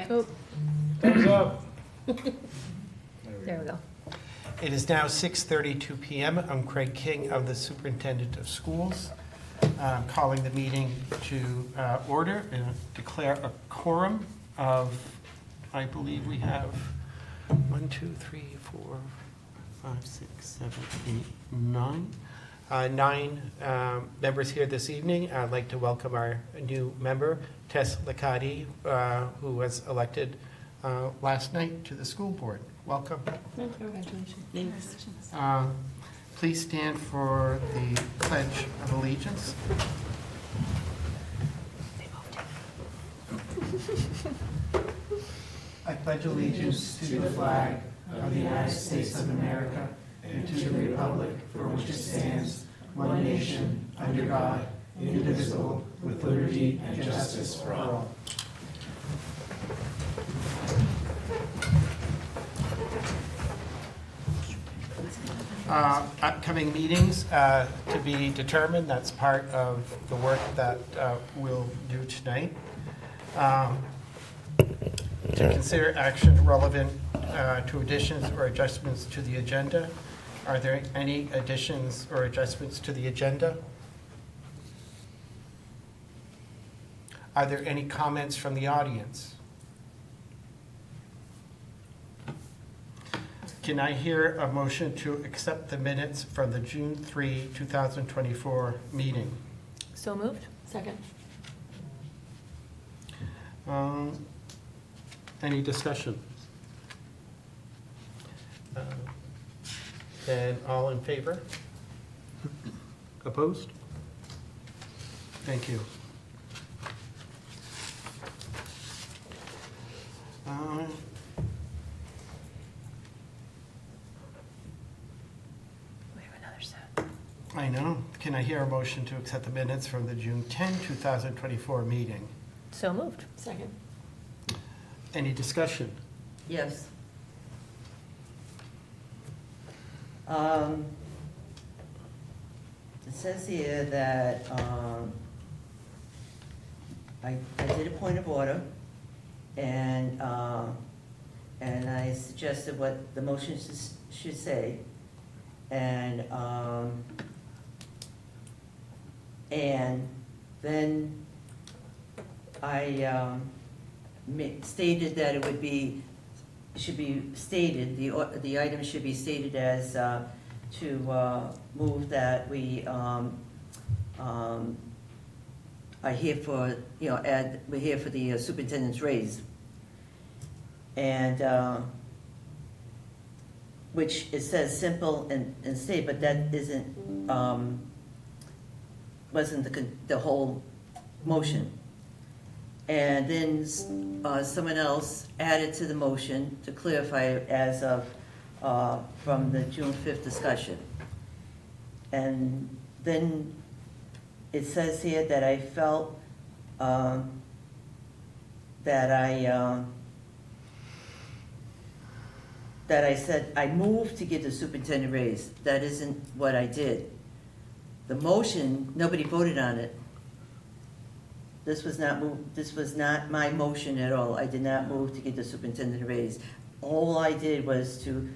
Oh, Thumbs up. there we go. It is now 6:32 PM. I'm Craig King of the Superintendent of Schools. I'm calling the meeting to order and declare a quorum of, I believe we have 1, 2, 3, 4, 5, 6, 7, 8, 9. 9 members here this evening. I'd like to welcome our new member, Tess Licati, who was elected last night to the school board. Welcome. Congratulations. Please stand for the Pledge of Allegiance. I pledge allegiance to the flag of the United States of America and to the republic for which it stands, one nation, under God, indivisible, with liberty and justice for all. Upcoming meetings to be determined. That's part of the work that we'll do tonight. To consider action relevant to additions or adjustments to the agenda. Are there any additions or adjustments to the agenda? Are there any comments from the audience? Can I hear a motion to accept the minutes from the June 3, 2024 meeting? So moved. Second. Any discussion? Then all in favor? Opposed? Thank you. We have another set. I know. Can I hear a motion to accept the minutes from the June 10, 2024 meeting? So moved. Second. Any discussion? Yes. It says here that I did a point of order, and I suggested what the motion should say, and then I stated that it would be, should be stated, the item should be stated as to move that we are here for, we're here for the superintendent's raise. And, which it says simple and state, but that isn't, wasn't the whole motion. And then someone else added to the motion to clarify it as of, from the June 5th discussion. And then it says here that I felt that I said, I moved to give the superintendent raise. That isn't what I did. The motion, nobody voted on it. This was not my motion at all. I did not move to give the superintendent a raise. All I did was to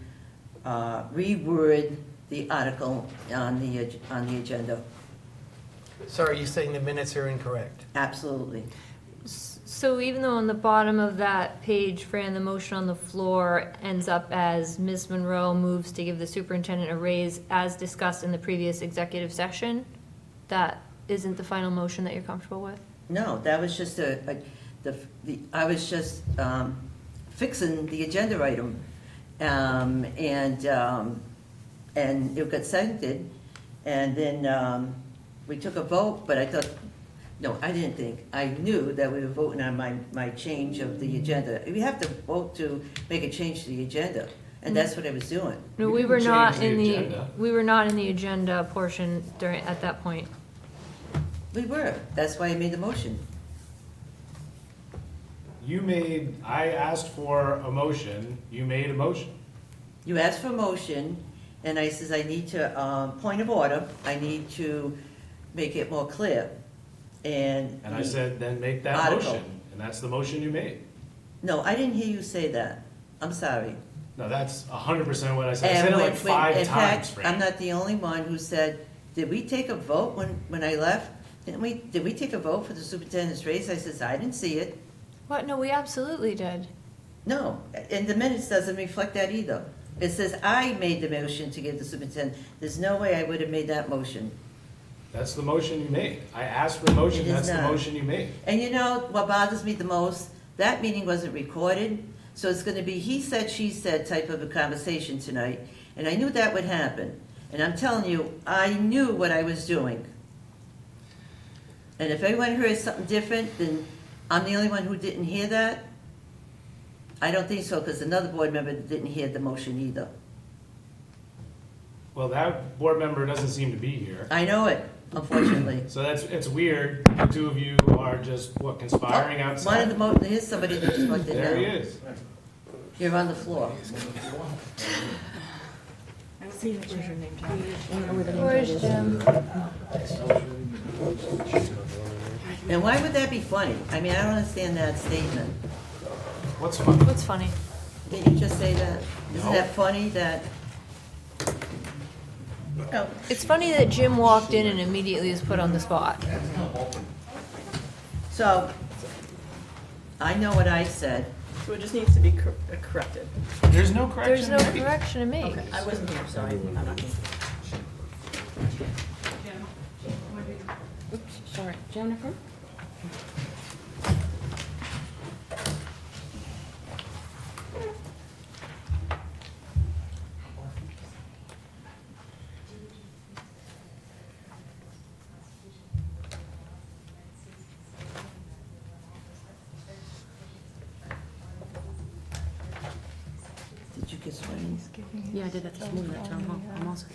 reword the article on the agenda. So are you saying the minutes are incorrect? Absolutely. So even though on the bottom of that page, Fran, the motion on the floor ends up as Ms. Monroe moves to give the superintendent a raise as discussed in the previous executive session, that isn't the final motion that you're comfortable with? No, that was just I was just fixing the agenda item, and it got seconded, and then we took a vote. But I thought, no, I didn't think. I knew that we were voting on my change of the agenda. We have to vote to make a change to the agenda, and that's what I was doing. No, we were not in the agenda portion at that point. We were. That's why I made the motion. I asked for a motion, you made a motion. You asked for a motion, and I says I need to, point of order, I need to make it more clear. And I said, then make that Article. motion, and that's the motion you made. No, I didn't hear you say that. I'm sorry. No, that's 100% what I said. I And said it when- like 5 in times, fact, I'm Fran. not the only one who said, did we take a vote when I left? Did we take a vote for the superintendent's raise? I says, I didn't see it. What? No, we absolutely did. No, and the minutes doesn't reflect that either. It says I made the motion to give the superintendent. There's no way I would have made that motion. That's the motion you made. I asked for a motion, It is that's the not. motion you made. And you know what bothers me the most? That meeting wasn't recorded, so it's gonna be he said, she said type of a conversation tonight. And I knew that would happen. And I'm telling you, I knew what I was doing. And if everyone heard something different, then I'm the only one who didn't hear that? I don't think so, because another board member didn't hear the motion either. Well, that board member doesn't seem to be here. I know it, unfortunately. So it's weird. The two of you are just, what, conspiring One of outside? the here's somebody that just walked in There he now. is. You're on the floor. Where's Jim? And why would that be funny? I mean, I don't understand that statement. What's fun? What's funny? Didn't you just say that? Isn't No. that funny that? Oh, It's funny that Jim walked in and immediately was put on the spot. so, I know what I said. So it just needs to be corrected. There's no There's correction. no to make. correction to make. I wasn't here, so I'm not. Oops, sorry, Jennifer? Did you get sworn? Yeah, I did that this morning at town hall. I'm also.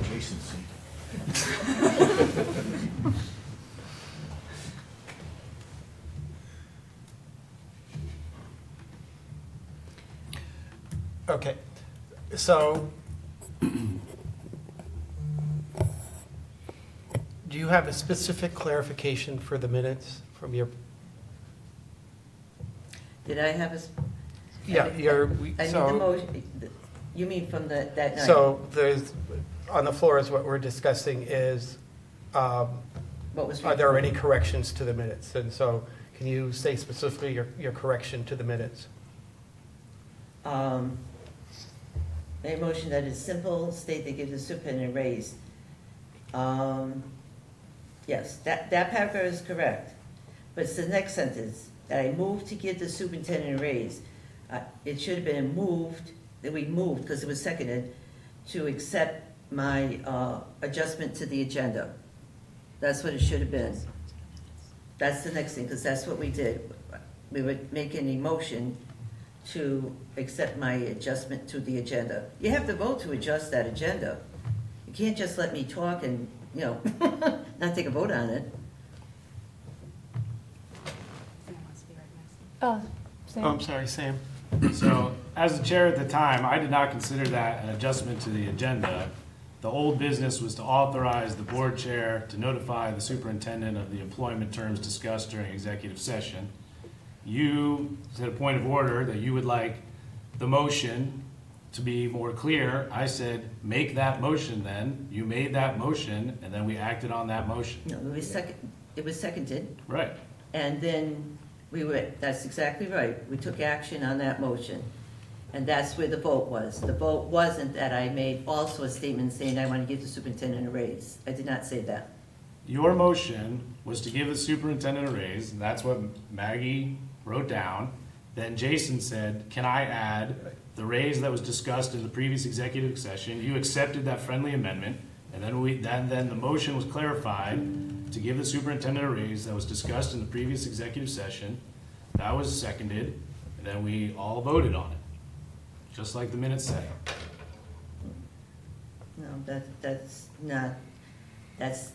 Jason's seat. Okay, so do you have a specific clarification for the minutes from your, Did I have a? yeah, your, I need the so, motion, you mean from that night? so there's, on the floor is what we're discussing is, What was? are there any corrections to the minutes? And so, can you say specifically your correction to the minutes? A motion that is simple, state they give the superintendent a raise. Yes, that paragraph is correct. But it's the next sentence, that I move to give the superintendent a raise. It should have been moved, that we moved, because it was seconded, to accept my adjustment to the agenda. That's what it should have been. That's the next thing, because that's what we did. We were making a motion to accept my adjustment to the agenda. You have to vote to adjust that agenda. You can't just let me talk and, not take a vote on it. Oh, Oh, I'm sorry, Sam. So, as the chair at the time, I did not consider that an adjustment to the agenda. The old business was to authorize the board chair to notify the superintendent of the employment terms discussed during executive session. You said a point of order that you would like the motion to be more clear. I said, make that motion then. You made that motion, and then we acted on that motion. No, it was seconded, Right. and then that's exactly right. We took action on that motion. And that's where the vote was. The vote wasn't that I made also a statement saying I want to give the superintendent a raise. I did not say that. Your motion was to give the superintendent a raise, and that's what Maggie wrote down. Then Jason said, can I add the raise that was discussed in the previous executive session? You accepted that friendly amendment, and then the motion was clarified to give the superintendent a raise that was discussed in the previous executive session. That was seconded, and then we all voted on it, just like the minutes say. No, that's not, that's,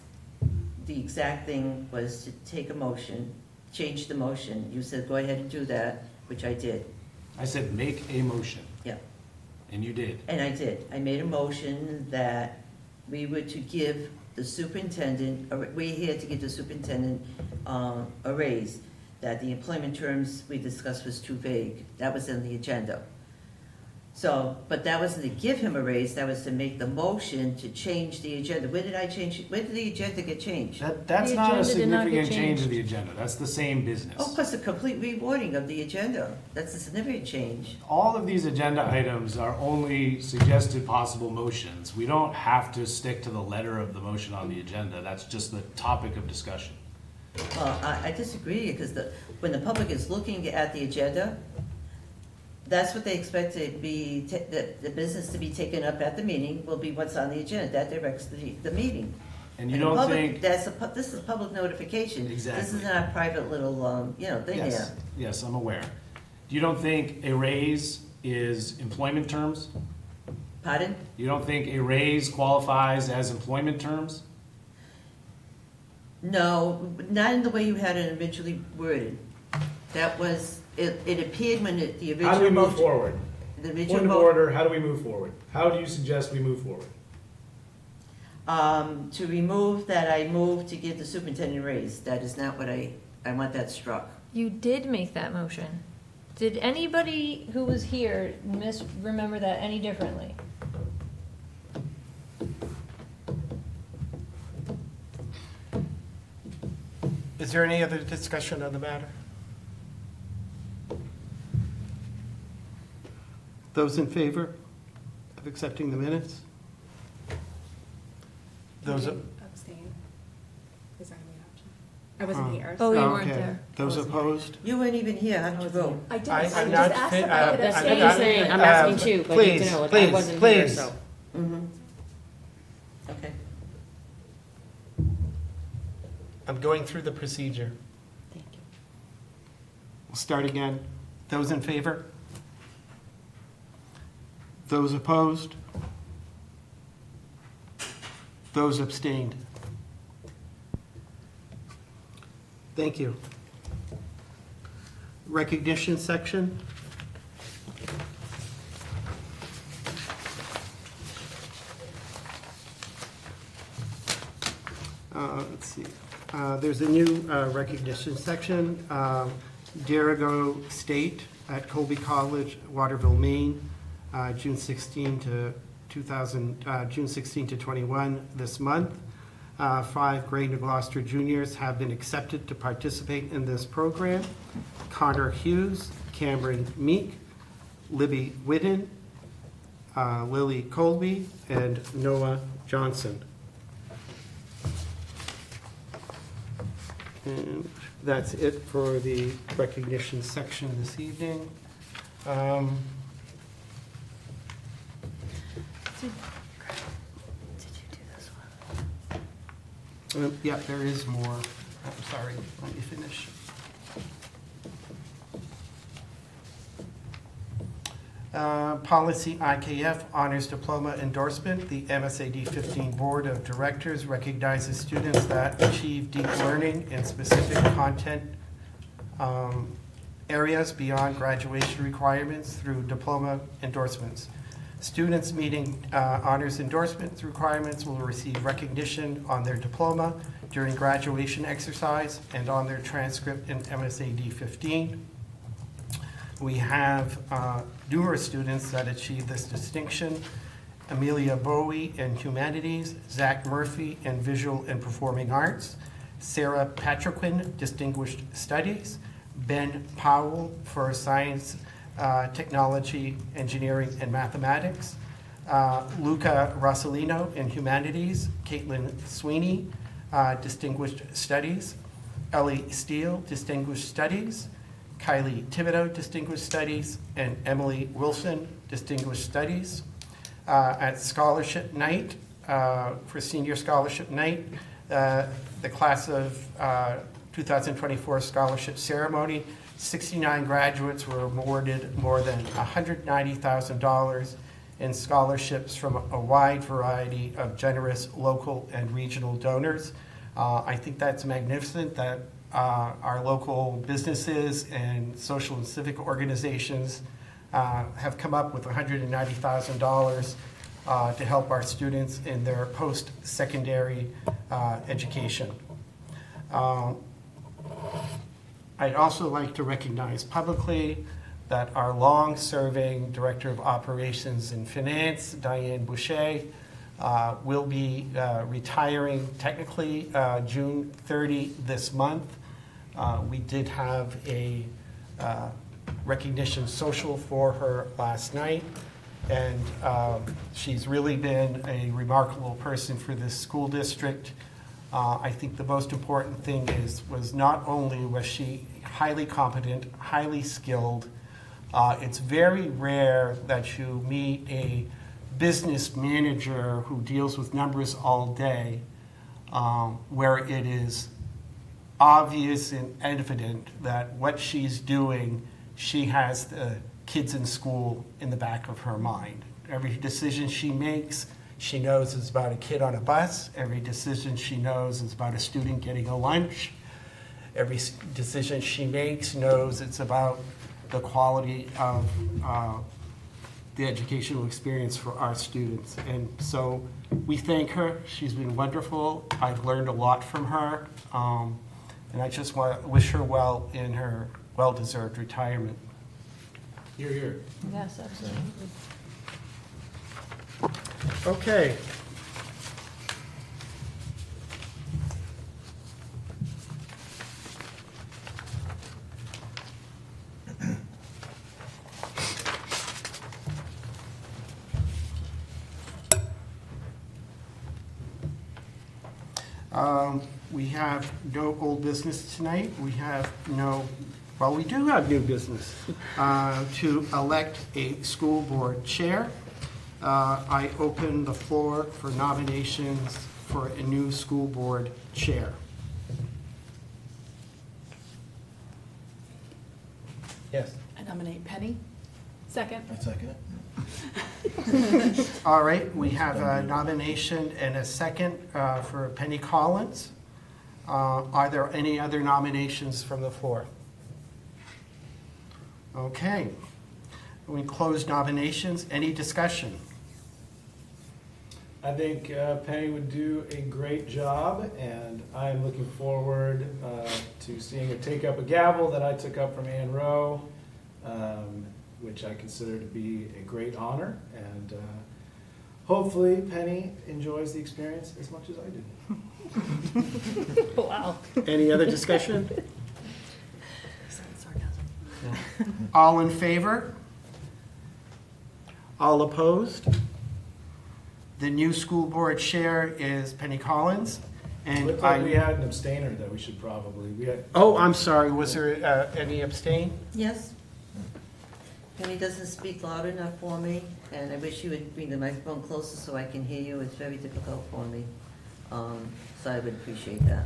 the exact thing was to take a motion, change the motion. You said, go ahead and do that, which I did. I said, make a motion, Yeah, and you did. and I did. I made a motion that we were to give the superintendent, we had to give the superintendent a raise, that the employment terms we discussed was too vague. That was in the agenda. So, but that wasn't to give him a raise, that was to make the motion to change the agenda. When did I change, when did the agenda get changed? That's The not a agenda did not get significant change of changed. the agenda, that's the same business. Oh, plus a complete rewording of the agenda. That's a significant change. All of these agenda items are only suggested possible motions. We don't have to stick to the letter of the motion on the agenda, that's just the topic of discussion. Well, I disagree, because when the public is looking at the agenda, that's what they expect to be, the business to be taken up at the meeting will be what's on the agenda. That directs the meeting. And you the don't public- think, This is public notification. This Exactly. is not a private little, thing yes, there. yes, I'm aware. You don't think a raise is employment terms? Pardon? You don't think a raise qualifies as employment terms? No, not in the way you had it originally worded. That was, it appeared when the original. How do we move motion- forward? The original. Point of mo- order, how do we move forward? How do you suggest we move forward? To remove that, I moved to give the superintendent a raise. That is not what I want that struck. You did make that motion. Did anybody who was here remember that any differently? Is there any other discussion on the matter? Those in favor of accepting the minutes? Those, Abstain. Is that the option? I wasn't here. Oh, you so- weren't okay. there. Those opposed? You weren't even here. How'd you vote? I did, I- I I'm just not asked fit- if I could I'm abstain. not- That's what I'm saying, I'm asking too, but I need to know, if I please, wasn't here, please. so. Mm-hmm. Okay. I'm going through the procedure. Thank you. We'll start again. Those in favor? Those opposed? Those abstained? Thank you. Recognition section. Let's see. There's a new recognition section. Dirigo State at Colby College, Waterville, Maine, June 16 to 21 this month. 5 Gray New Gloucester juniors have been accepted to participate in this program. Connor Hughes, Cameron Meek, Libby Whitten, Lily Colby, and Noah Johnson. And that's it for the recognition section this evening. Did you do this one? Yeah, there is more. I'm sorry, let me finish. Policy IKF Honors Diploma Endorsement. The MSAD 15 Board of Directors recognizes students that achieve deep learning in specific content areas beyond graduation requirements through diploma endorsements. Students meeting honors endorsement requirements will receive recognition on their diploma during graduation exercise and on their transcript in MSAD 15. We have numerous students that achieve this distinction. Amelia Bowie in Humanities, Zach Murphy in Visual and Performing Arts, Sarah Patriquin, Distinguished Studies, Ben Powell for Science, Technology, Engineering, and Mathematics, Luca Rossellino in Humanities, Caitlin Sweeney, Distinguished Studies, Ellie Steele, Distinguished Studies, Kylie Thibodeau, Distinguished Studies, and Emily Wilson, Distinguished Studies. At Scholarship Night, for Senior Scholarship Night, the class of 2024 scholarship ceremony, 69 graduates were awarded more than $190,000 in scholarships from a wide variety of generous local and regional donors. I think that's magnificent that our local businesses and social and civic organizations have come up with $190,000 to help our students in their post-secondary education. I'd also like to recognize publicly that our long-serving Director of Operations and Finance, Diane Boucher, will be retiring technically June 30 this month. We did have a recognition social for her last night, and she's really been a remarkable person for this school district. I think the most important thing was not only was she highly competent, highly skilled. It's very rare that you meet a business manager who deals with numbers all day, where it is obvious and evident that what she's doing, she has the kids in school in the back of her mind. Every decision she makes, she knows it's about a kid on a bus. Every decision she knows is about a student getting a lunch. Every decision she makes knows it's about the quality of the educational experience for our students. And so we thank her. She's been wonderful. I've learned a lot from her. And I just want to wish her well in her well-deserved retirement. Here, here. Yes, absolutely. Okay. We have no old business tonight. We have no, well, we do have new business to elect a school board chair. I open the floor for nominations for a new school board chair. Yes. I nominate Penny. Second. I second it. All right, we have a nomination and a second for Penny Collins. Are there any other nominations from the floor? Okay. We close nominations. Any discussion? I think Penny would do a great job, and I'm looking forward to seeing her take up a gavel that I took up from Ann Rowe, which I consider to be a great honor. And hopefully Penny enjoys the experience as much as I do. Wow. Any other discussion? Sarcasm. All in favor? All opposed? The new school board chair is Penny Collins. And Looked like we had an abstainer that we should probably, oh, I'm sorry, was there any abstain? Yes. Penny doesn't speak loud enough for me, and I wish you would bring the microphone closer so I can hear you. It's very difficult for me. So I would appreciate that.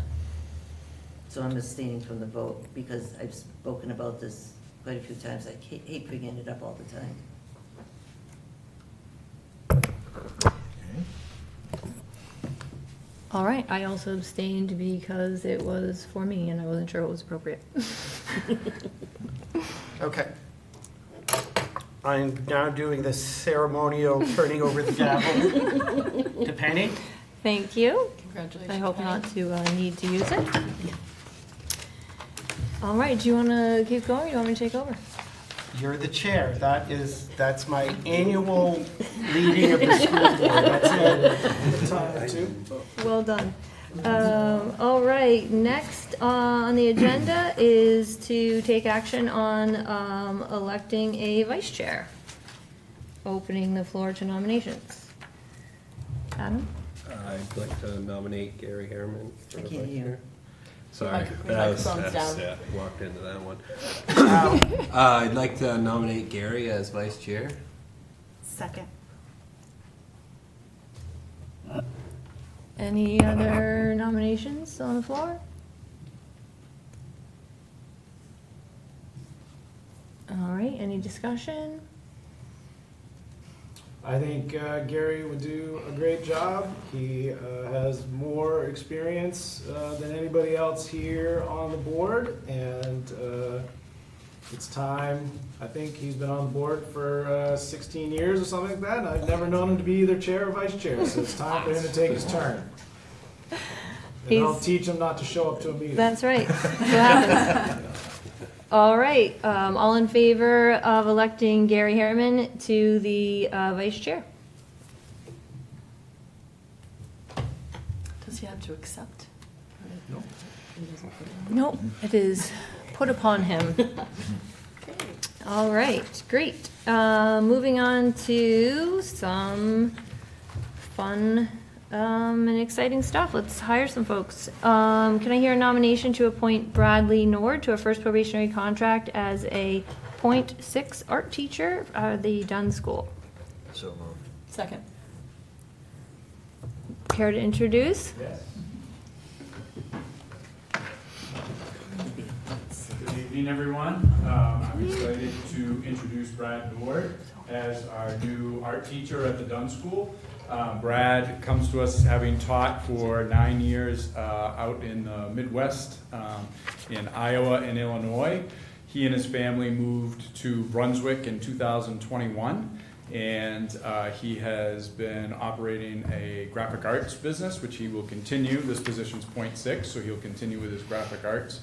So I'm abstaining from the vote because I've spoken about this quite a few times. I hate bringing it up all the time. All right, I also abstained because it was for me and I wasn't sure it was appropriate. Okay. I'm now doing the ceremonial turning over the gavel to Penny. Thank you. Congratulations. I hope Penny. not to need to use it. All right, do you want to keep going? Or do you want me to take over? You're the chair. That's my annual leading of the school board. That's it. Well done. All right, next on the agenda is to take action on electing a vice chair. Opening the floor to nominations. Adam? I'd like to nominate Gary Harriman for I the can't vice hear. chair. Sorry, Microphone- that was, microphone's down. yeah, walked into that one. Wow. I'd like to nominate Gary as vice chair. Second. Any other nominations on the floor? right, any discussion? I think Gary would do a great job. He has more experience than anybody else here on the board, and it's time. I think he's been on the board for 16 years or something like that, and I've never known him to be either chair or vice chair, so it's time for him to take his turn. And I'll He's- teach him not to show up to a meeting. That's right. That's what happens. All right, all in favor of electing Gary Harriman to the vice chair? Does he have to accept? No. Nope, it is put upon him. All right, great. Moving on to some fun and exciting stuff. Let's hire some folks. Can I hear a nomination to appoint Bradley Nord to a first probationary contract as a .6 art teacher at the Dunn School? So moved. Second. Care to introduce? Yes. Good evening, everyone. I'm excited to introduce Brad Nord as our new art teacher at the Dunn School. Brad comes to us having taught for 9 years out in the Midwest, in Iowa and Illinois. He and his family moved to Brunswick in 2021, and he has been operating a graphic arts business, which he will continue. This position's .6, so he'll continue with his graphic arts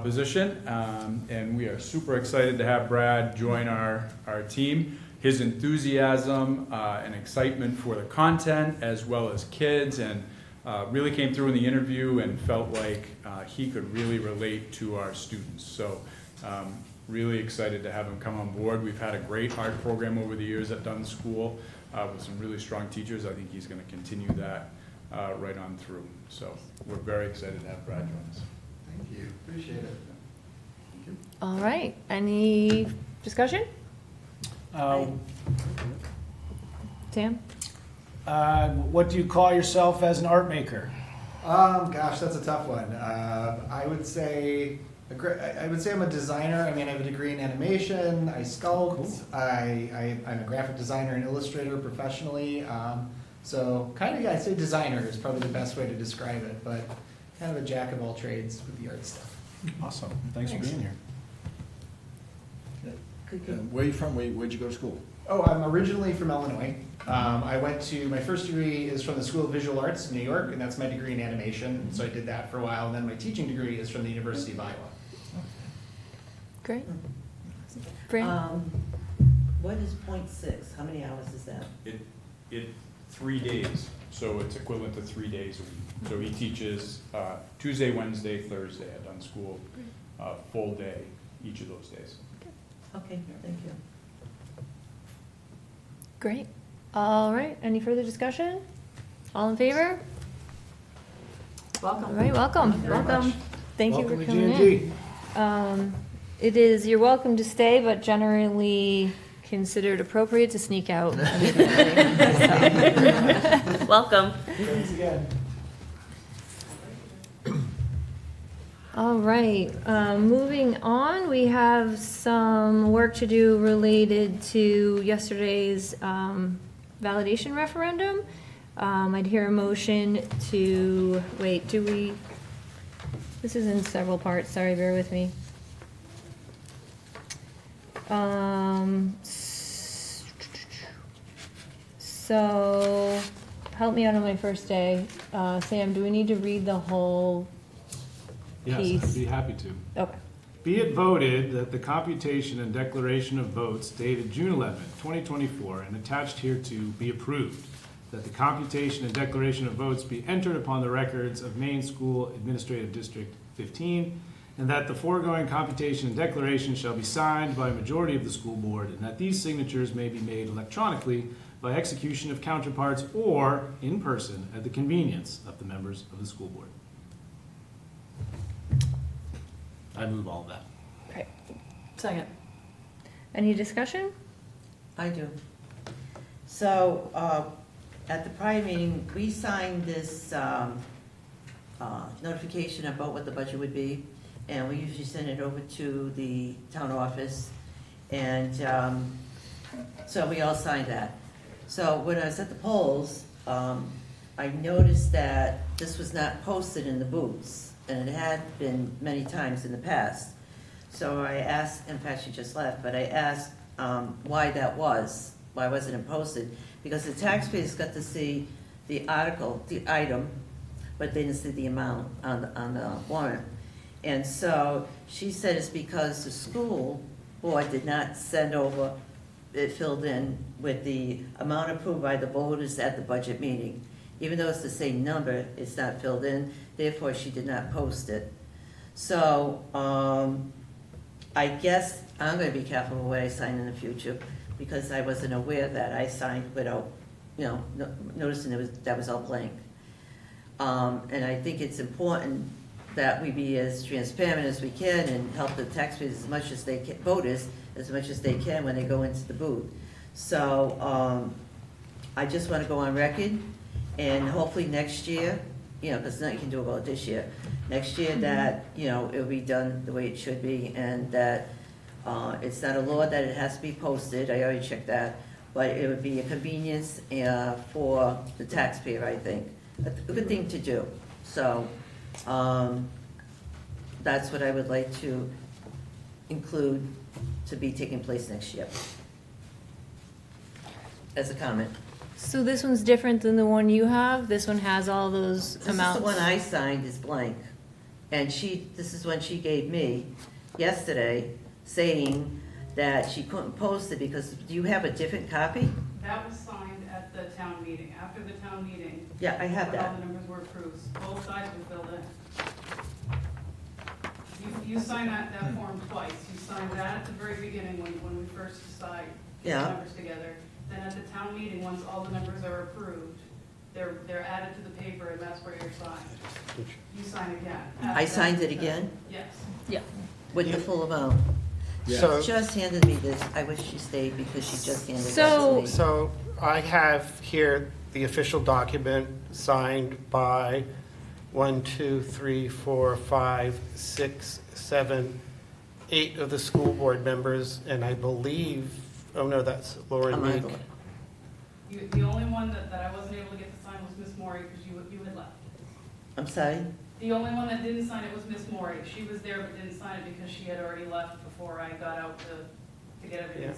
position. And we are super excited to have Brad join our team. His enthusiasm and excitement for the content, as well as kids, and really came through in the interview and felt like he could really relate to our students. So really excited to have him come on board. We've had a great art program over the years at Dunn School with some really strong teachers. I think he's going to continue that right on through. So we're very excited to have Brad join us. Thank you. Appreciate it. All right, any discussion? Sam? What do you call yourself as an art maker? Gosh, that's a tough one. I would say I'm a designer. I mean, I have a degree in animation. I sculpt. Cool. I'm a graphic designer and illustrator professionally. So kind of, I'd say designer is probably the best way to describe it. But kind of a jack of all trades with the art stuff. Awesome. Thanks for being here. Where are you from? Where'd you go to school? Oh, I'm originally from Illinois. I went to, my first degree is from the School of Visual Arts in New York, and that's my degree in animation. So I did that for a while, and then my teaching degree is from the University of Iowa. Great. Fran? What is .6? How many hours is that? It 3 days, so it's equivalent to 3 days a week. So he teaches Tuesday, Wednesday, Thursday at Dunn School, full day each of those days. Okay, thank you. Great. All right, any further discussion? All in favor? All Welcome. right, welcome, very welcome. much. Thank you for Welcome to coming in. G&G. It is, you're welcome to stay, but generally considered appropriate to sneak out. Welcome. Thanks again. All right, moving on, we have some work to do related to yesterday's validation referendum. I'd hear a motion to, wait, this is in several parts, sorry, bear with me. So, help me out on my first day. Sam, do we need to read the whole Yes, piece? I'd be happy to. Okay. Be it voted that the computation and declaration of votes dated June 11, 2024, and attached hereto be approved, that the computation and declaration of votes be entered upon the records of Maine School Administrative District 15, and that the foregoing computation and declaration shall be signed by a majority of the school board, and that these signatures may be made electronically by execution of counterparts or in person at the convenience of the members of the school board. I move all of that. Great. Second. Any discussion? I do. So, at the prior meeting, we signed this notification about what the budget would be, and we usually send it over to the town office. And so we all signed that. So when I was at the polls, I noticed that this was not posted in the booths, and it had been many times in the past. So I asked, in fact, she just left, but I asked why that was, why wasn't it posted? Because the taxpayers got to see the article, the item, but they didn't see the amount on the warrant. And so she said it's because the school board did not send over it filled in with the amount approved by the voters at the budget meeting. Even though it's the same number, it's not filled in, therefore she did not post it. So, I guess I'm gonna be careful with what I sign in the future, because I wasn't aware that I signed without, noticing that was all blank. And I think it's important that we be as transparent as we can and help the taxpayers as much as they can, voters, as much as they can when they go into the booth. So, I just wanna go on record, and hopefully next year, because there's nothing you can do about it this year, next year that, it'll be done the way it should be, and that it's not a law that it has to be posted, I already checked that, but it would be a convenience for the taxpayer, I think. A good thing to do. So, that's what I would like to include to be taking place next year. As a comment. So this one's different than the one you have? This one has all those This amounts? is the one I signed is blank. And this is one she gave me yesterday, saying that she couldn't post it because, do you have a different copy? That was signed at the town meeting. After the town meeting, Yeah, I have when all that. the numbers were approved, both sides were filled in. You signed that form twice. You signed that at the very beginning when we first decided the Yeah. numbers together. Then at the town meeting, once all the numbers are approved, they're added to the paper, and that's where you're signed. You sign again. I signed it again Yes. Yeah. with the full amount. So, She just handed me this. I wish she stayed because she just handed that So- to me. so I have here the official document signed by 1, 2, 3, 4, 5, 6, 7, 8 of the school board members, and I believe, oh no, that's Lauren I'm not Meek. going. The only one that I wasn't able to get to sign was Miss Maury, because you had left. I'm sorry? The only one that didn't sign it was Miss Maury. She was there but didn't sign it because she had already left before I got out to get everything Yeah.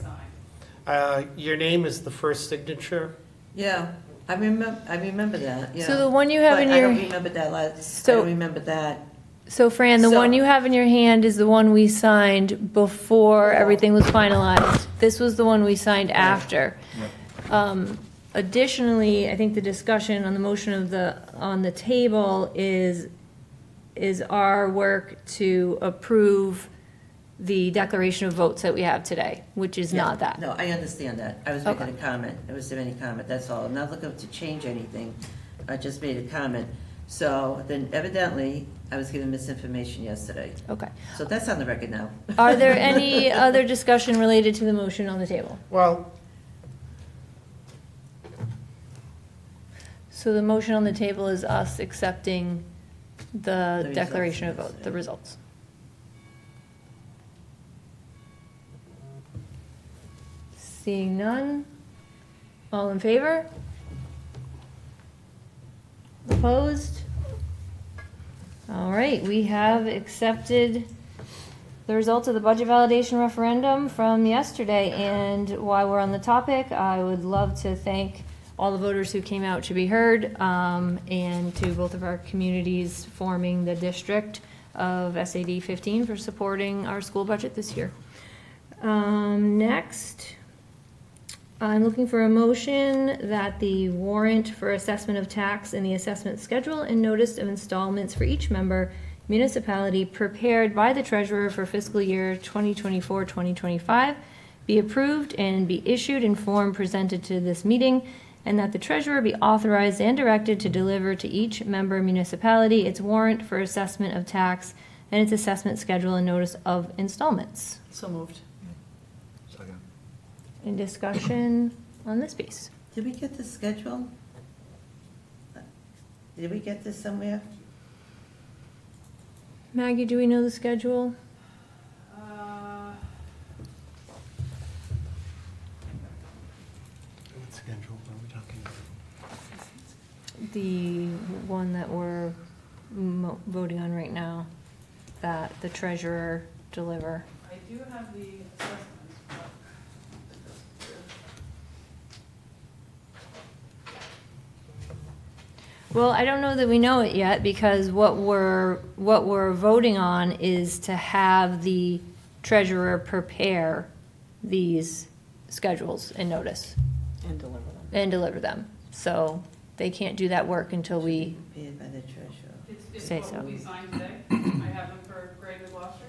signed. Your name is the first signature. Yeah, I remember that, yeah. So the one you have But in I your, don't remember that I So- don't remember that. so Fran, the So- one you have in your hand is the one we signed before everything was finalized. This was the one we signed after. Additionally, I think the discussion on the motion on the table is our work to approve the declaration of votes that we have today, which is not Yeah, that. No, I understand that. I was making Okay. a comment. It was any comment, that's all. I'm not looking to change anything. I just made a comment. So then evidently, I was given misinformation yesterday. Okay. So that's on the record now. Are there any other discussion related to the motion on the table? Well, So the motion on the table is us accepting the The declaration of results, vote, yes. the results. Seeing none, all in favor? Opposed? All right, we have accepted the results of the budget validation referendum from yesterday, and while we're on the topic, I would love to thank all the voters who came out to be heard, and to both of our communities forming the district of SAD 15 for supporting our school budget this year. Next, I'm looking for a motion that the warrant for assessment of tax and the assessment schedule and notice of installments for each member municipality prepared by the treasurer for fiscal year 2024-2025 be approved and be issued in form presented to this meeting, and that the treasurer be authorized and directed to deliver to each member municipality its warrant for assessment of tax and its assessment schedule and notice of installments. So moved. Second. Any discussion on this piece? Did we get the schedule? Did we get this somewhere? Maggie, do we know the schedule? schedule are we talking about? The one that we're voting on right now, that the treasurer deliver. I do have the assessments, but. Well, I don't know that we know it yet, because what we're voting on is to have the treasurer prepare these schedules and notice And deliver them. and deliver them. So they can't do that work until we, Paid by the treasurer. It's Say what so. we signed today. I have them for Greg and Gloucester.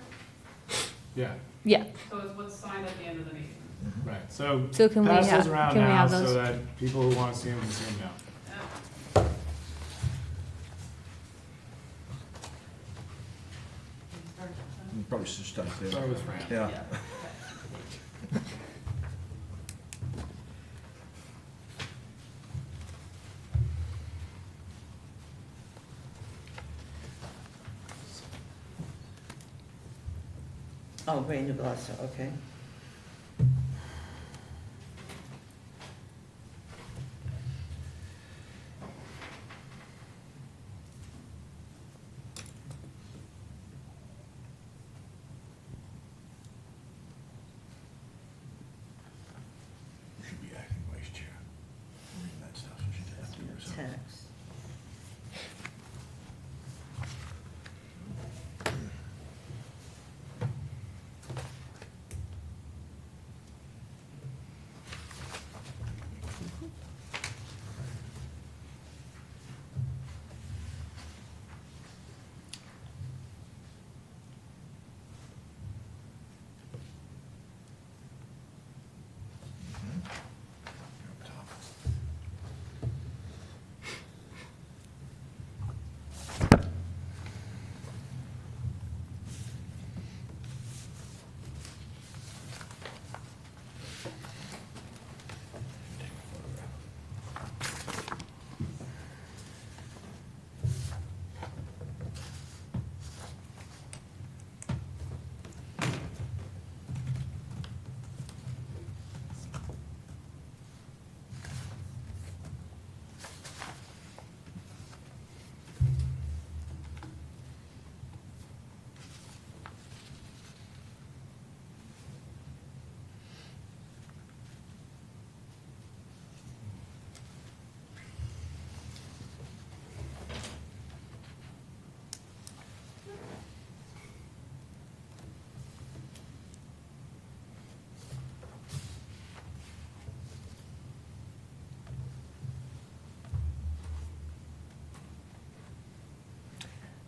Yeah, yeah. So it's what's signed at the end of the meeting. right, so So can we pass have, those around can we now have so those? that people who want to see them can see them now. You probably should start there. Start with Fran. Yeah. Oh, Gray New Gloucester, okay. You should be acting vice chair. That stuff you should have to do yourself. Tax. Up top. Take a photograph.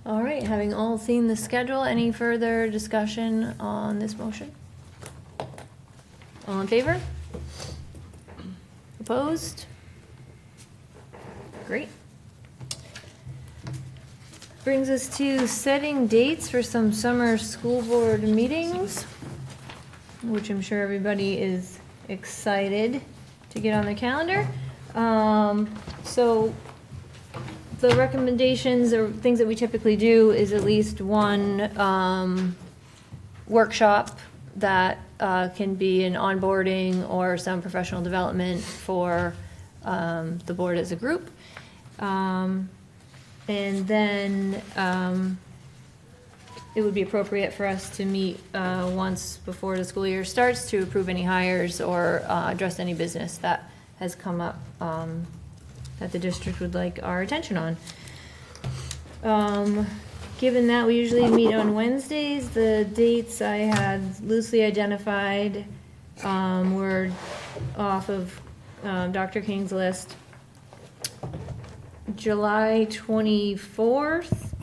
All right, having all seen the schedule, any further discussion on this motion? All in favor? Opposed? Great. Brings us to setting dates for some summer school board meetings, which I'm sure everybody is excited to get on the calendar. So the recommendations or things that we typically do is at least one workshop that can be an onboarding or some professional development for the board as a group. And then it would be appropriate for us to meet once before the school year starts to approve any hires or address any business that has come up that the district would like our attention on. Given that we usually meet on Wednesdays, the dates I had loosely identified were off of Dr. King's list. July 24th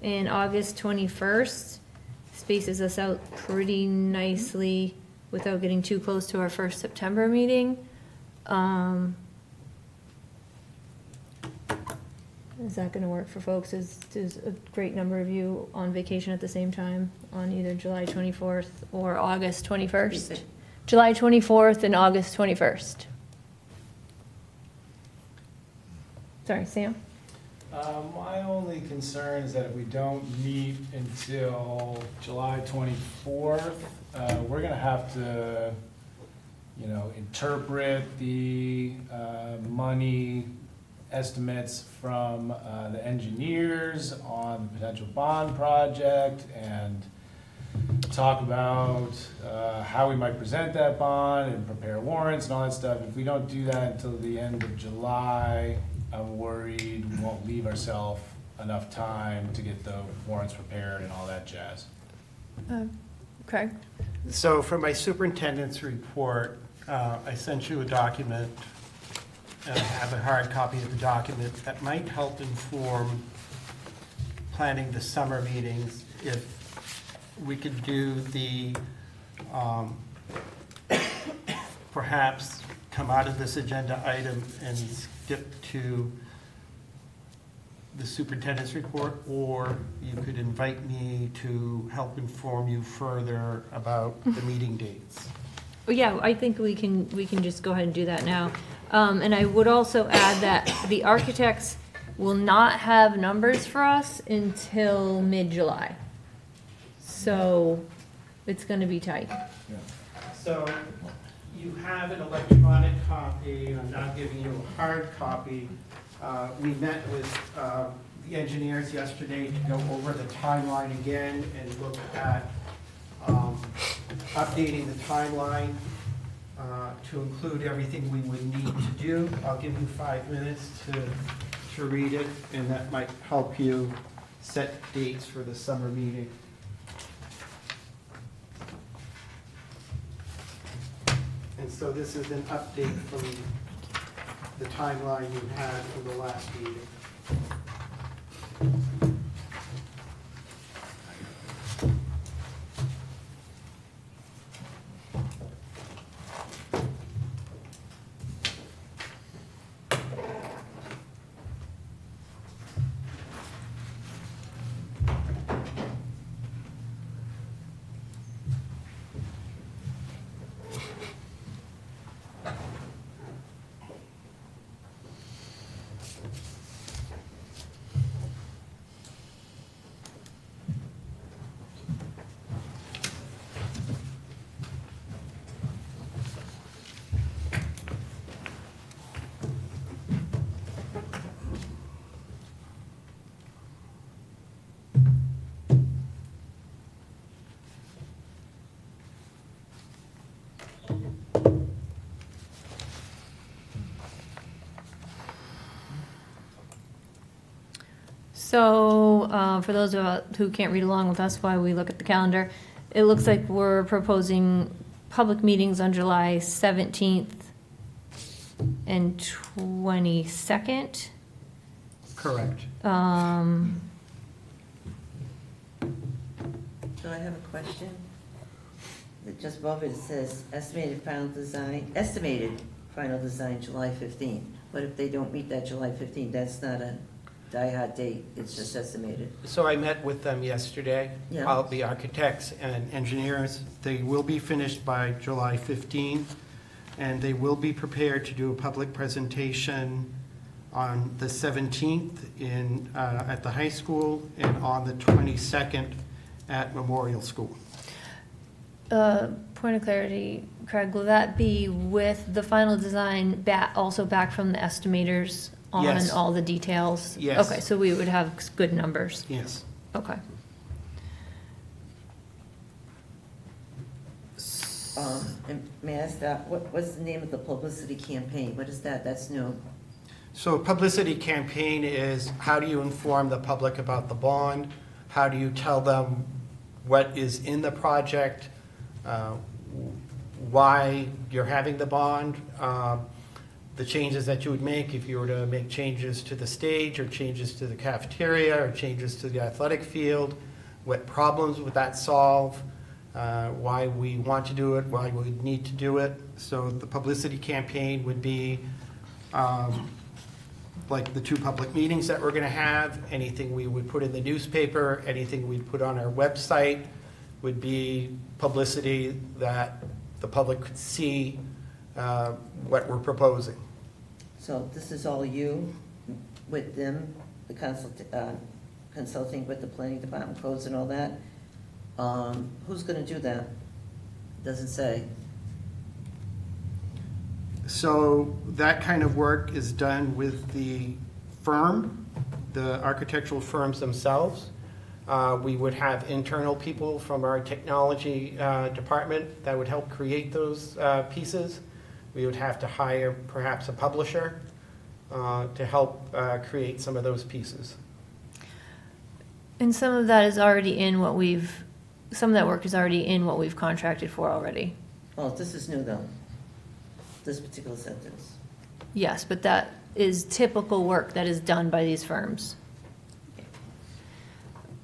and August 21st spaces us out pretty nicely without getting too close to our first September meeting. Is that gonna work for folks? Is a great number of you on vacation at the same time on either July 24th or August 21st? July 24th and August 21st. Sorry, Sam? My only concern is that if we don't meet until July 24th, we're gonna have to interpret the money estimates from the engineers on the potential bond project and talk about how we might present that bond and prepare warrants and all that stuff. If we don't do that until the end of July, I'm worried we won't leave ourselves enough time to get the warrants prepared and all that jazz. Craig? So for my superintendent's report, I sent you a document. I have a hard copy of the document that might help inform planning the summer meetings. If we could do the, perhaps come out of this agenda item and skip to the superintendent's report, or you could invite me to help inform you further about the meeting dates. Well, yeah, I think we can just go ahead and do that now. And I would also add that the architects will not have numbers for us until mid-July. So it's gonna be tight. So you have an electronic copy, I'm not giving you a hard copy. We met with the engineers yesterday to go over the timeline again and look at updating the timeline to include everything we would need to do. I'll give you 5 minutes to read it, and that might help you set dates for the summer meeting. And so this is an update from the timeline you had from the last meeting. So, for those of us who can't read along with us while we look at the calendar, it looks like we're proposing public meetings on July 17th and 22nd. Correct. So I have a question. Just above it, it says estimated final design July 15th. What if they don't meet that July 15th? That's not a die-hard date, it's just estimated. So I met with them yesterday, Yeah. all the architects and engineers. They will be finished by July 15th, and they will be prepared to do a public presentation on the 17th at the high school and on the 22nd at Memorial School. Point of clarity, Craig, will that be with the final design also back from the estimators on Yes. all the details? Yes. Okay, so we would have good numbers. Yes. Okay. And may I ask that, what's the name of the publicity campaign? What is that? That's new. So publicity campaign is, how do you inform the public about the bond? How do you tell them what is in the project, why you're having the bond, the changes that you would make if you were to make changes to the stage or changes to the cafeteria or changes to the athletic field, what problems would that solve, why we want to do it, why we need to do it. So the publicity campaign would be like the 2 public meetings that we're going to have, anything we would put in the newspaper, anything we'd put on our website would be publicity that the public could see what we're proposing. So this is all you with them, the consulting with the planning department codes and all that? Who's gonna do that? Doesn't say. So that kind of work is done with the firm, the architectural firms themselves. We would have internal people from our technology department that would help create those pieces. We would have to hire perhaps a publisher to help create some of those pieces. And some of that is already in what some of that work is already in what we've contracted for already. Oh, this is new though, this particular sentence. Yes, but that is typical work that is done by these firms.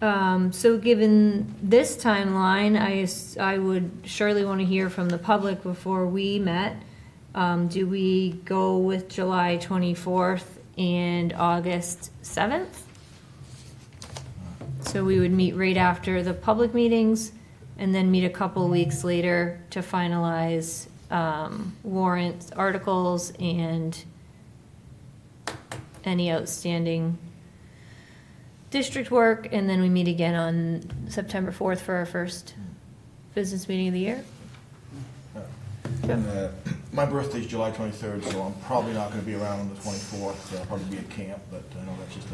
So given this timeline, I would surely want to hear from the public before we met. Do we go with July 24th and August 7th? So we would meet right after the public meetings and then meet a couple weeks later to finalize warrants, articles, and any outstanding district work, and then we meet again on September 4th for our first business meeting of the year. My birthday's July 23rd, so I'm probably not going to be around on the 24th. I'll probably be at camp, but I know that's just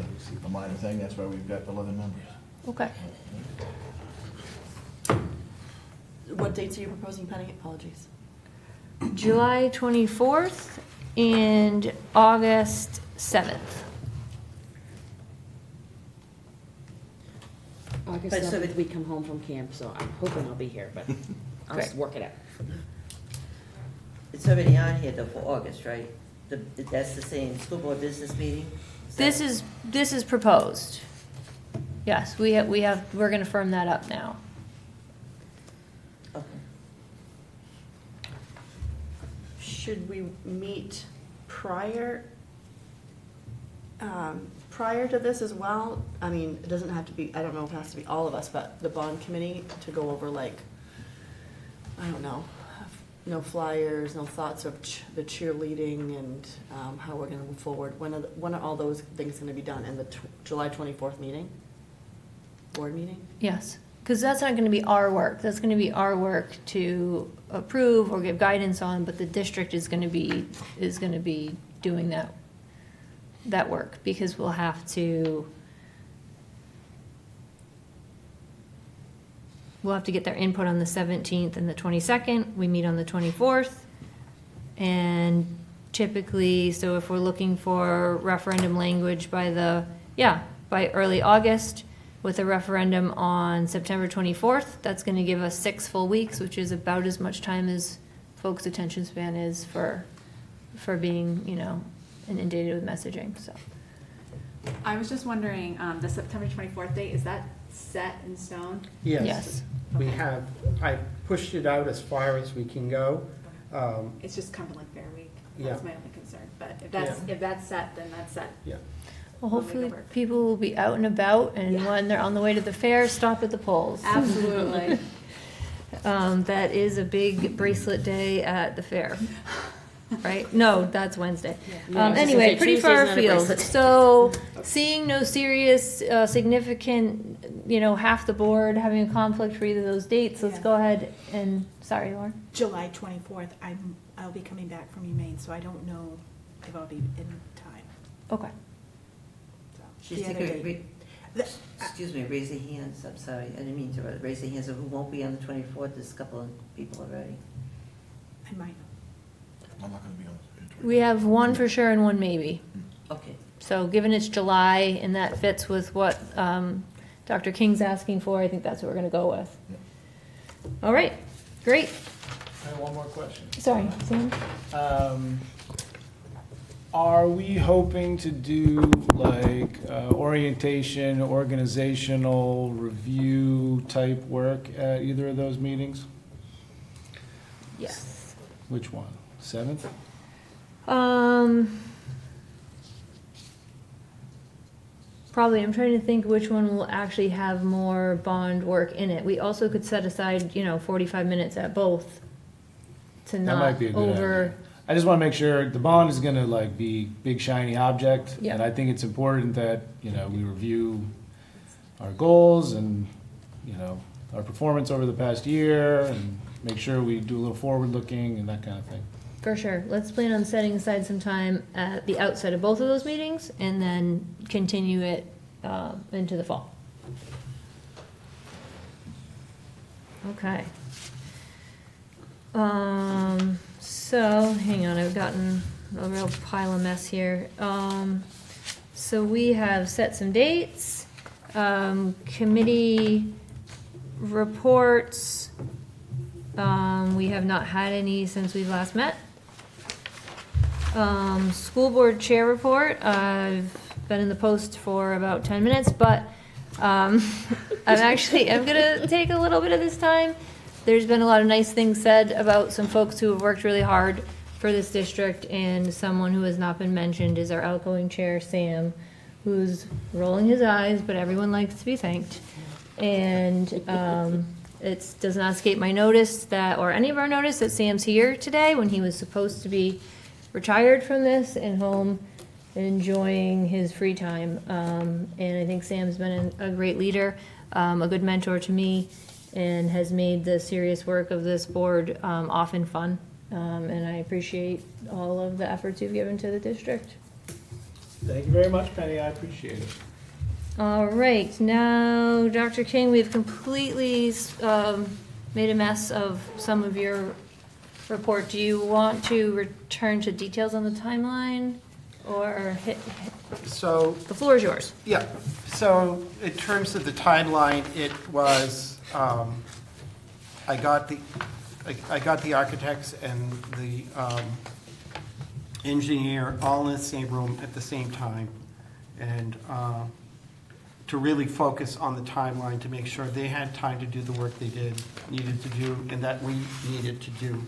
a minor thing. That's why we've got 11 members. Okay. What dates are you proposing, Penny? Apologies. July 24th and August 7th. August But so 7th, we come home from camp, so I'm hoping I'll be here, but I'll Great. work it out. It's already on here though for August, right? That's the same school board business meeting? This is proposed. Yes, we're gonna firm that up now. Okay. Should we meet prior to this as well? I mean, it doesn't have to be, I don't know if it has to be all of us, but the bond committee to go over like, I don't know, no flyers, no thoughts of the cheerleading and how we're gonna move forward. When are all those things gonna be done? In the July 24th meeting? Board meeting? Yes, because that's not gonna be our work. That's gonna be our work to approve or give guidance on, but the district is gonna be doing that work, because we'll have to get their input on the 17th and the 22nd. We meet on the 24th. And typically, so if we're looking for referendum language by early August, with a referendum on September 24th, that's gonna give us 6 full weeks, which is about as much time as folks' attention span is for being, inundated with messaging, so. I was just wondering, the September 24th date, is that set in stone? Yes. We have, I pushed it out as far as we can go. It's just Cumberland Fair Week. Yeah. That's my only concern. But if that's set, then that's set. Yeah. Well, We'll make hopefully it work. people will be out and about, and Yeah. when they're on the way to the fair, stop at the polls. Absolutely. That is a big bracelet day at the fair, right? No, that's Wednesday. Yeah, I was just gonna Anyway, say, pretty Tuesday's far not a afield. bracelet. So, seeing no serious, significant, half the board having a conflict for either of those dates, let's Yeah. go ahead and, sorry, Lauren. July 24th, I'll be coming back from UMaine, so I don't know if I'll be in time. Okay. So, She's the other taking, day- excuse me, raise your hands, I'm sorry, I didn't mean to, raise your hands, of who won't be on the 24th, there's a couple of people already. I might. I'm not going to be on the We have one for sure and one maybe. Okay, So given it's July and that fits with what Dr. King's asking for, I think that's what we're gonna go with. All right, great. I have one more question. Sorry, Sam? Are we hoping to do like orientation, organizational review type work at either of those meetings? Yes. Which one? 7th? Probably, I'm trying to think which one will actually have more bond work in it. We also could set aside, 45 minutes at both to That not might be a good over. idea. I just want to make sure the bond is going to like be big shiny object. Yeah. And I think it's important that, we review our goals and, our performance over the past year and make sure we do a little forward looking and that kind of thing. For sure. Let's plan on setting aside some time at the outset of both of those meetings and then continue it into the fall. Okay. So, hang on, I've gotten a real pile of mess here. So we have set some dates, committee reports. We have not had any since we've last met. School board chair report, I've been in the post for about 10 minutes, but I'm gonna take a little bit of this time. There's been a lot of nice things said about some folks who have worked really hard for this district, and someone who has not been mentioned is our outgoing chair, Sam, who's rolling his eyes, but everyone likes to be thanked. And it does not escape my notice that, or any of our notice, that Sam's here today when he was supposed to be retired from this and home enjoying his free time. And I think Sam's been a great leader, a good mentor to me, and has made the serious work of this board often fun. And I appreciate all of the efforts you've given to the district. Thank you very much, Penny, I appreciate it. All right, now, Dr. King, we've completely made a mess of some of your report. Do you want to return to details on the timeline, or So, the floor is yours? yeah, so in terms of the timeline, it was, I got the architects and the engineer all in the same room at the same time, and to really focus on the timeline, to make sure they had time to do the work they needed to do, and that we needed to do.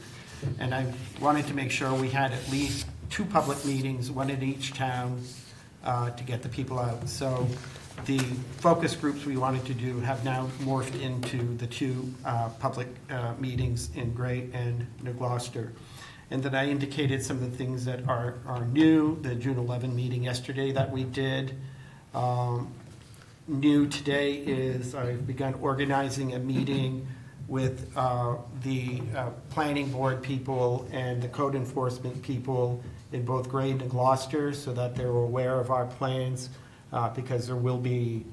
And I wanted to make sure we had at least 2 public meetings, one in each town, to get the people out. So the focus groups we wanted to do have now morphed into the 2 public meetings in Gray and New Gloucester. And then I indicated some of the things that are new, the June 11 meeting yesterday that we did. New today is I've begun organizing a meeting with the planning board people and the code enforcement people in both Gray and Gloucester, so that they're aware of our plans, because there'll be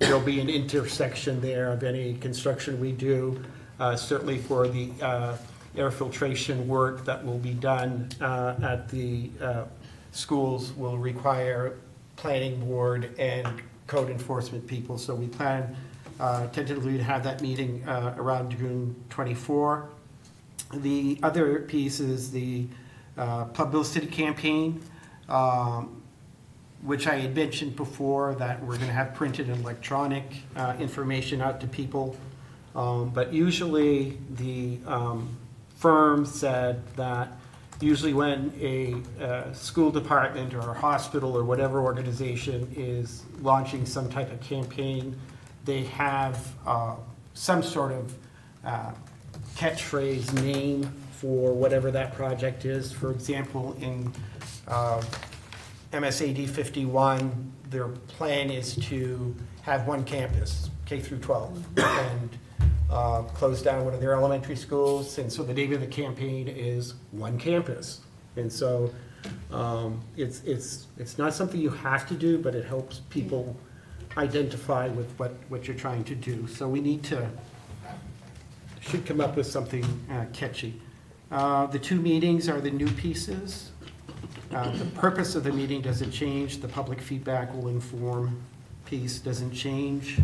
an intersection there of any construction we do, certainly for the air filtration work that will be done at the schools will require planning board and code enforcement people. So we plan tentatively to have that meeting around June 24. The other piece is the publicity campaign, which I had mentioned before, that we're going to have printed and electronic information out to people. But usually the firm said that usually when a school department or a hospital or whatever organization is launching some type of campaign, they have some sort of catchphrase name for whatever that project is. For example, in MSAD 51, their plan is to have one campus, K through 12, and close down one of their elementary schools. And so the name of the campaign is One Campus. And so it's not something you have to do, but it helps people identify with what you're trying to do. So we should come up with something catchy. The 2 meetings are the new pieces. The purpose of the meeting doesn't change. The public feedback will inform piece doesn't change.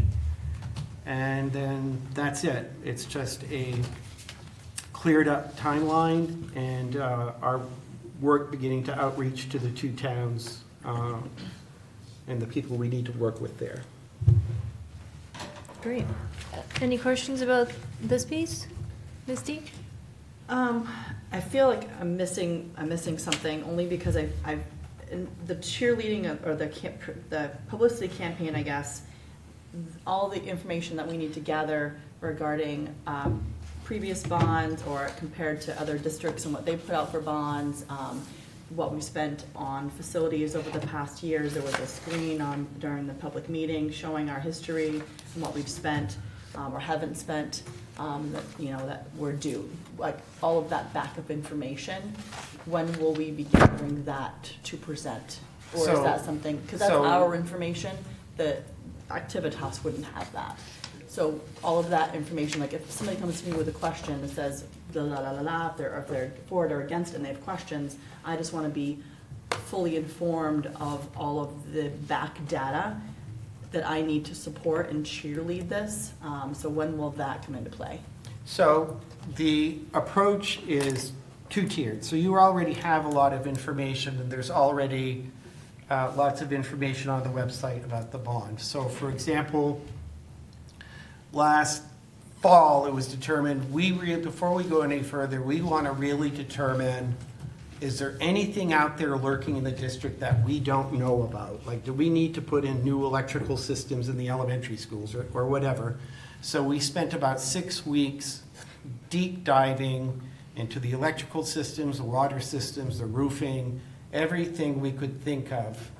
And then that's it. It's just a cleared up timeline and our work beginning to outreach to the 2 towns and the people we need to work with there. Great. Any questions about this piece, Ms. Deek? I feel like I'm missing something, only because I've in the cheerleading or the publicity campaign, I guess, all the information that we need to gather regarding previous bonds or compared to other districts and what they put out for bonds, what we spent on facilities over the past years. There was a screen during the public meeting showing our history and what we've spent or haven't spent. that, you know, that we're due, like, all of that backup information, when will we be gathering that to present? Or is So- that something, because that's so- our information, the Activitas wouldn't have that. So all of that information, like if somebody comes to me with a question that says, la la la la la, if they're for it or against it and they have questions, I just want to be fully informed of all of the back data that I need to support and cheerlead this. So when will that come into play? So the approach is two-tiered. So you already have a lot of information, and there's already lots of information on the website about the bond. So for example, last fall, it was determined, before we go any further, we want to really determine, is there anything out there lurking in the district that we don't know about? Like, do we need to put in new electrical systems in the elementary schools or whatever? So we spent about 6 weeks deep diving into the electrical systems, the water systems, the roofing, everything we could think of.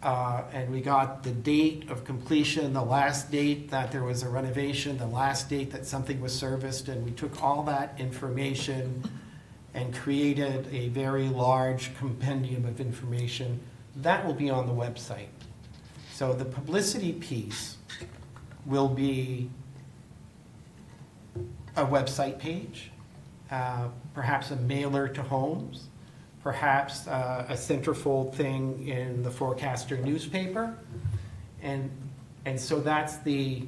And we got the date of completion, the last date that there was a renovation, the last date that something was serviced, and we took all that information and created a very large compendium of information. That will be on the website. So the publicity piece will be a website page, perhaps a mailer to homes, perhaps a centerfold thing in the Forecaster newspaper. And so that's the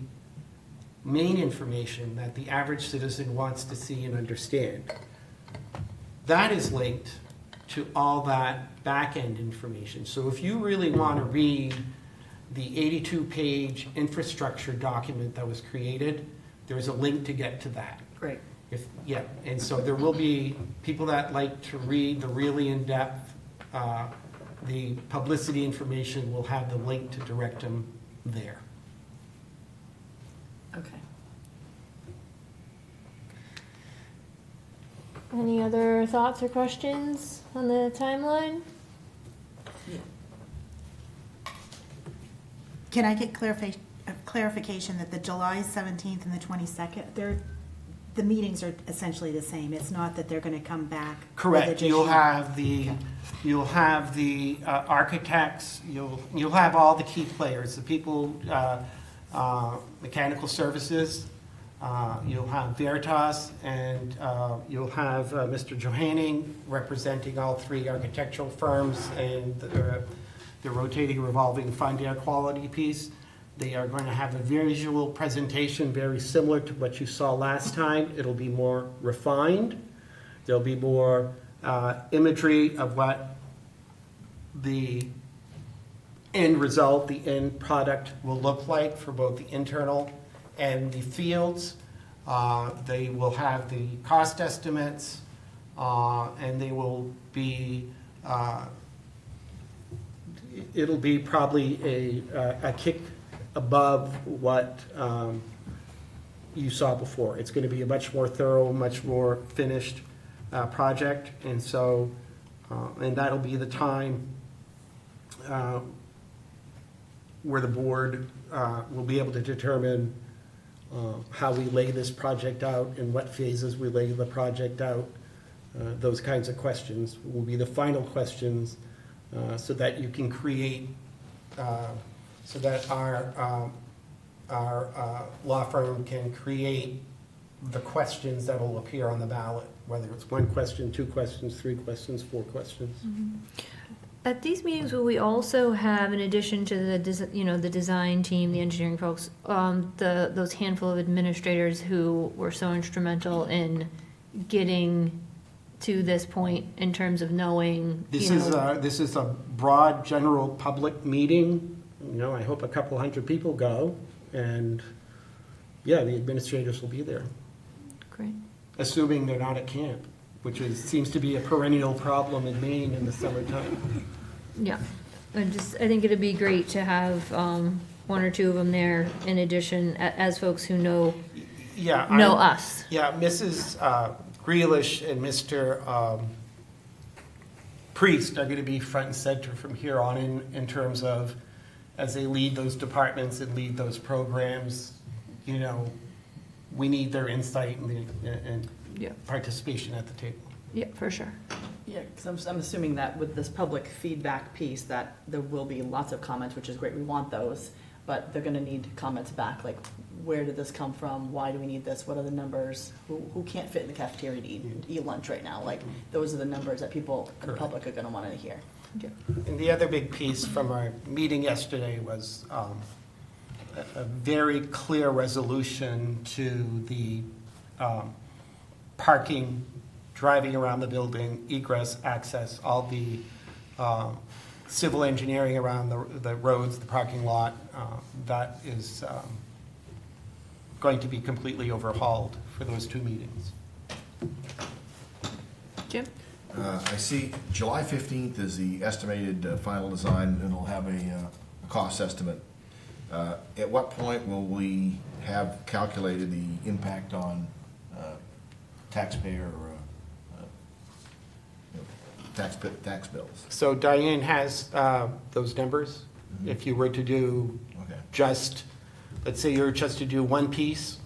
main information that the average citizen wants to see and understand. That is linked to all that back-end information. So if you really want to read the 82-page infrastructure document that was created, there's a link to get to that. Great. Yeah, and so there will be people that like to read the really in-depth, the publicity information will have the link to direct them there. Okay. Any other thoughts or questions on the timeline? Can I get clarification that the July 17th and the 22nd, the meetings are essentially the same? It's not that they're going to come back? with Correct. additional- You'll have the architects. You'll have all the key players. The people, mechanical services. You'll have Veritas, and you'll have Mr. Johanning representing all three architectural firms and the rotating revolving fund air quality piece. They are going to have a visual presentation very similar to what you saw last time. It'll be more refined. There'll be more imagery of what the end result, the end product will look like for both the internal and the fields. They will have the cost estimates, and they will be, it'll be probably a kick above what you saw before. It's going to be a much more thorough, much more finished project, and so, and that'll be the time where the board will be able to determine how we lay this project out, in what phases we lay the project out. Those kinds of questions will be the final questions, so that you can create, so that our law firm can create the questions that will appear on the ballot, whether it's 1 question, 2 questions, 3 questions, 4 questions. At these meetings, will we also have, in addition to the the design team, the engineering folks, those handful of administrators who were so instrumental in getting to this point in terms of knowing, This is a broad, general public meeting. I hope a couple hundred people go, and yeah, the administrators will be there, Great. assuming they're not at camp, which seems to be a perennial problem in Maine in the summertime. Yeah, I think it'd be great to have 1 or 2 of them there in addition, as folks who know us. Yeah, Mrs. Grealish and Mr. Priest are going to be front and center from here on in terms of, as they lead those departments and lead those programs, we need their insight and Yeah. participation at the table. Yeah, for sure. Yeah, because I'm assuming that with this public feedback piece, that there will be lots of comments, which is great, we want those, but they're gonna need comments back, like, where did this come from, why do we need this, what are the numbers, who can't fit in the cafeteria to eat lunch right now, like, those are the numbers that people in the Correct. public are gonna wanna hear. And the other big piece from our meeting yesterday was a very clear resolution to the parking, driving around the building, egress, access, all the civil engineering around the roads, the parking lot. That is going to be completely overhauled for those two meetings. Jim? I see July 15th is the estimated final design, and it'll have a cost estimate. At what point will we have calculated the impact on taxpayer tax bills? So Diane has those numbers. If you were to do Okay. just, let's say you're just to do one piece,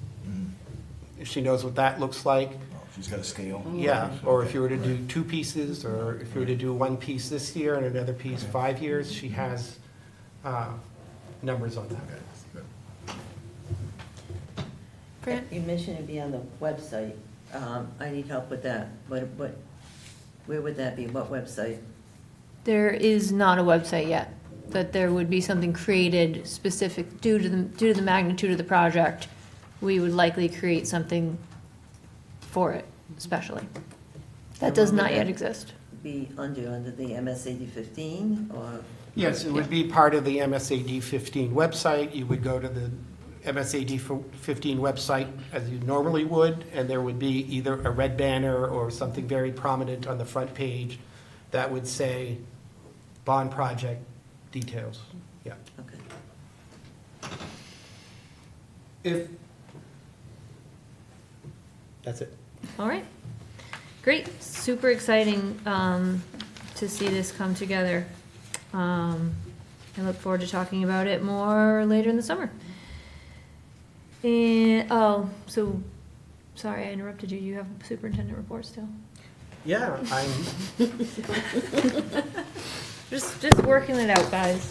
if she knows what that looks like. Oh, she's got a scale? Yeah, or if you were to do two pieces, or if you were to do one piece this year and another piece 5 years, she has numbers on that. Okay, good. Fran? You mentioned it'd be on the website. I need help with that. Where would that be? What website? There is not a website yet, but there would be something created specific due to the magnitude of the project. We would likely create something for it, especially. That does not yet exist. Be under the MSAD 15 or? Yes, it would be part of the MSAD 15 website. You would go to the MSAD 15 website as you normally would, and there would be either a red banner or something very prominent on the front page that would say bond project details. Yeah. Okay. That's it. All right. Great. Super exciting to see this come together. I look forward to talking about it more later in the summer. And, sorry, I interrupted you. You have superintendent report still? Yeah, Just working it out, guys.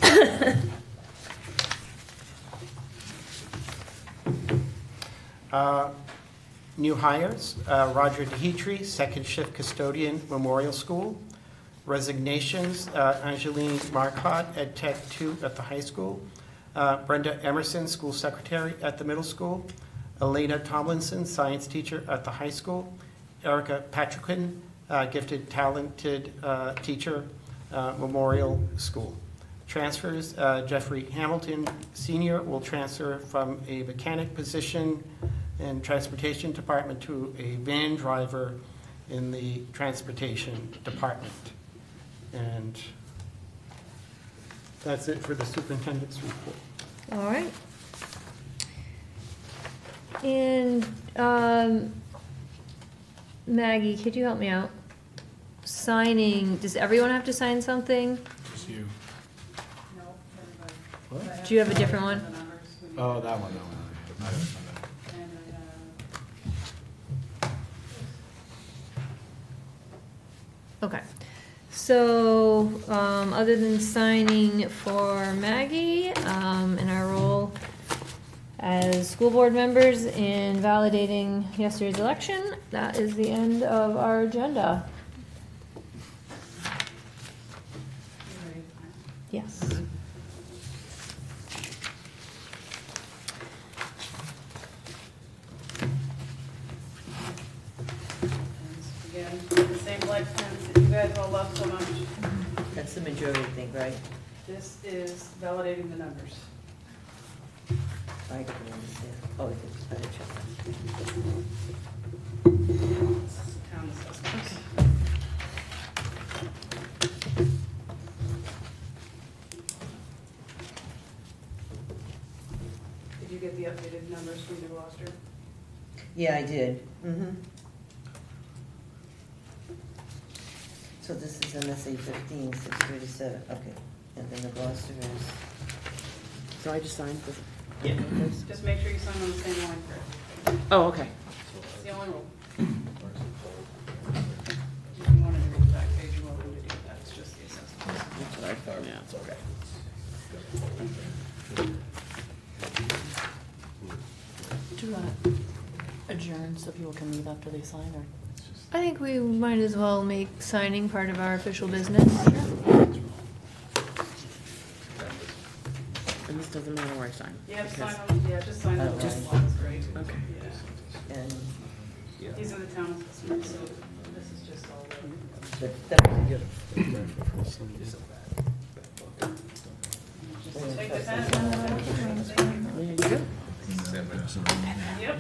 New hires, Roger DeHetri, second shift custodian, Memorial School. Resignations, Angeline Marcotte, Ed Tech 2 at the high school. Brenda Emerson, school secretary at the middle school. Elena Tomlinson, science teacher at the high school. Erica Patrickson, gifted, talented teacher, Memorial School. Transfers, Jeffrey Hamilton, senior, will transfer from a mechanic position in transportation department to a van driver in the transportation department. And that's it for the superintendent's report. All right. And Maggie, could you help me out? Signing, does everyone have to sign something? Just you. No, everybody. What? But I Do you have a to different write one? the numbers when you- Oh, that one. I don't know. And I have Okay. So, other than signing for Maggie, in our role as school board members in validating yesterday's election, that is the end of our agenda. you ready? Yes. And again, the same black pens that you guys all love so much. That's the majority thing, right? This is validating the numbers. I don't understand. Oh, it's better check. This is the town assessments. Did you get the updated numbers from New Gloucester? Yeah, I did. Mm-hmm. So this is MSA 15, 637, okay. And then the Gloucester is, So I just signed this. Just make sure you sign on the same line for it. Oh, okay. It's the only rule. If you want to do the back page, you're welcome to do that, it's just the assessment. That's what I thought, yeah, it's okay. Do you want to adjourn so people can leave after they sign, or? I think we might as well make signing part of our official business. And this doesn't matter where I sign? Yeah, just because- sign on, yeah, just sign on the Just- one, it's great. Okay. Yeah. And These are the town assessments, so this is just all the. Take the pen. There you go. Yep.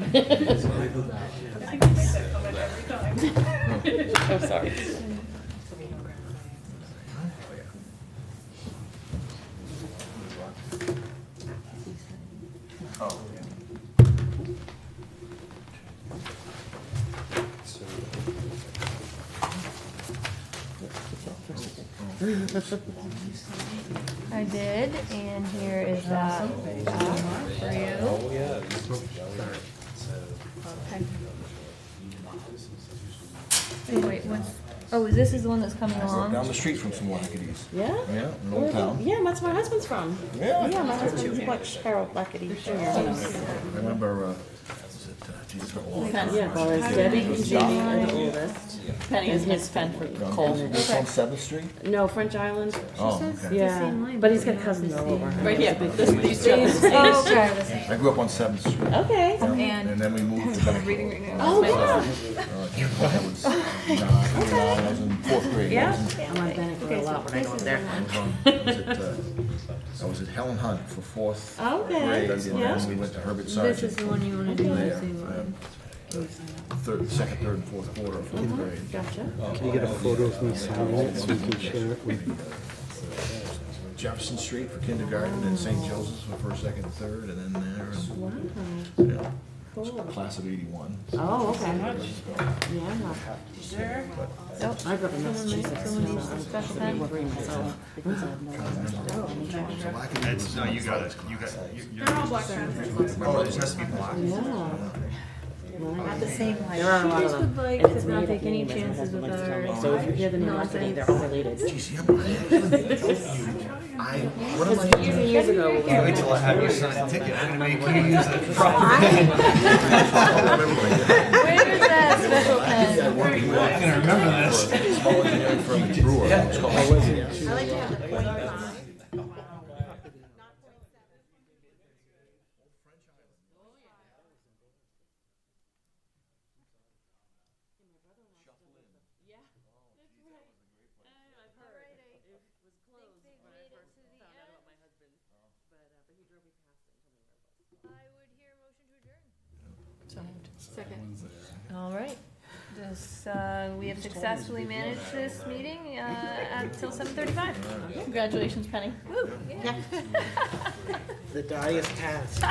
I think you make that comment every time. Oh, sorry. I did, and here is that for you. Oh, yeah. Wait, what's, oh, this is the one that's coming Down along? the street from some Wackadees. Yeah? Yeah, in Old Town. Yeah, that's where my husband's from. Yeah. Yeah, my husband's like Harold Blackady Jr. I remember, was it, Jesus, got long. Yeah, well, it's Debbie and Jamie are the oldest. Penny is his friend for Cole. This on Seventh Street? No, French Island. Oh, okay. Yeah, but he's got cousins all over. Right here, these two. Oh, okay. I grew up on Seventh Street. Okay. Yeah, and then we moved to Bennett. Oh, yeah. I was 9, I was in 4th grade. Yeah. I'm on Bennett for a lot when I go up there. I was at Helen Hunt for 4th Okay, grade, and yeah. then we went to Herbert This is Sargent. the one you wanna do, There, the same one. Second, third, and fourth quarter of 4th grade. Gotcha. Can you get a photo of me signing it so we can share it with? Jefferson Street for kindergarten, and St. Joseph's for first, second, and third, and then there. Wow. Yeah. Cool. Class of 81. Oh, okay. Yeah. I grew up in Massachusetts. someone needs a special pen? myself because I have no. No, you got it. You got it. They're all black pens. Oh, it has to be black. Yeah. At the same line. There are a lot Just of would them. like And to it's not made take up any name, as my chances husband with likes to tell me. our So if you hear the name Blackity, they're all related. Geez, yeah, what am I? Years and years ago. Can't wait till I have you sign a ticket. I'm gonna make you use it properly. Where is that special pen? I'm gonna remember this. From Brewer. It's called- I like to have the point five. I would hear a motion to adjourn. So moved. Second. All right. This, we have successfully managed this meeting, until 7:35. Congratulations, Penny. Woo, yeah. The die is cast.